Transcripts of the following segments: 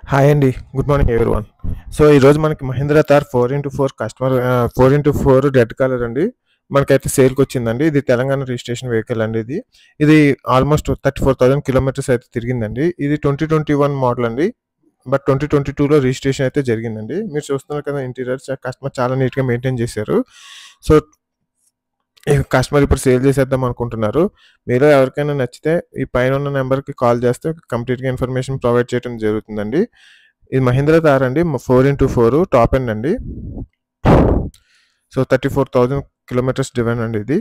Hi అండి. Good morning everyone. So, ఈరోజు మనకి Mahindra Thar 4x4 4x4 red colour అండి. మనకైతే సేల్‌కొచ్చిందండి. ఇది తెలంగాణ రిజిస్ట్రేషన్ వెహికల్ అండి ఇది. ఇది ఆల్మోస్ట్ 34,000 కిలోమీటర్స్ అయితే తిరిగిందండి. ఇది 2021 మోడల్ అండి. బట్ 2022లో రిజిస్ట్రేషన్ అయితే జరిగిందండి. మీరు చూస్తున్నారు కదా ఇంటీరియర్ కస్టమర్ చాలా నీట్‌గా మెయింటైన్ చేశారు. సో, ఈ కస్టమర్ ఇప్పుడు సేల్ చేసేద్దాం అనుకుంటున్నారు. మీలో ఎవరికైనా నచ్చితే ఈ పైన ఉన్న నెంబర్‌కి కాల్ చేస్తే కంప్లీట్‌గా ఇన్ఫర్మేషన్ ప్రొవైడ్ చేయడం జరుగుతుందండి. ఇది మహీంద్రా థార్ అండి. 4x4 టాప్ ఎండ్ అండి. సో, 34,000 కిలోమీటర్స్ డ్రివెన్ అండి ఇది.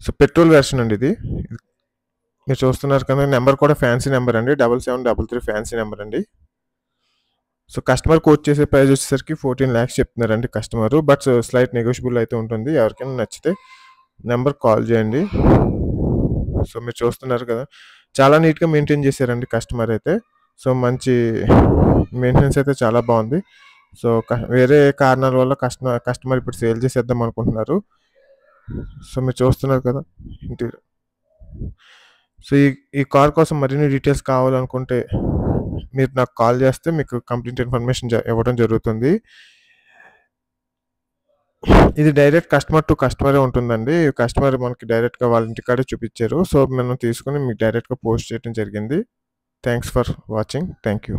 సో, పెట్రోల్ వెర్షన్ అండి ఇది. మీరు చూస్తున్నారు కదా నెంబర్ కూడా ఫ్యాన్సీ నెంబర్ అండి. 7733 ఫ్యాన్సీ నెంబర్ అండి. సో, కస్టమర్ కోట్ చేసే ప్రైస్ వచ్చేసరికి 14 lakhs చెప్తున్నారండి కస్టమరు. బట్ స్లైట్ నెగోషియబుల్ అయితే ఉంటుంది. ఎవరికైనా నచ్చితే నెంబర్‌కి కాల్ చేయండి. సో, మీరు చూస్తున్నారు కదా చాలా నీట్‌గా మెయింటైన్ చేశారండి కస్టమర్ అయితే. సో, మంచి మెయింటెనెన్స్ అయితే చాలా బాగుంది. సో, వేరే కారణాల వల్ల కస్టమర్ ఇప్పుడు సేల్ చేసేద్దాం అనుకుంటున్నారు. సో, మీరు చూస్తున్నారు కదా ఇంటీరియర్. సో, ఈ కార్ కోసం మరిన్ని డీటెయిల్స్ కావాలనుకుంటే మీరు నాకు కాల్ చేస్తే మీకు కంప్లీట్ ఇన్ఫర్మేషన్ ఇవ్వడం జరుగుతుంది. ఇది డైరెక్ట్ కస్టమర్ టు కస్టమరే ఉంటుందండి. కస్టమర్ మనకి డైరెక్ట్‌గా వాళ్ళ ఇంటికాడే చూపిచ్చారు. సో, మనం తీసుకొని మీకు డైరెక్ట్‌గా పోస్ట్ చేయడం జరిగింది. Thanks for watching. Thank you.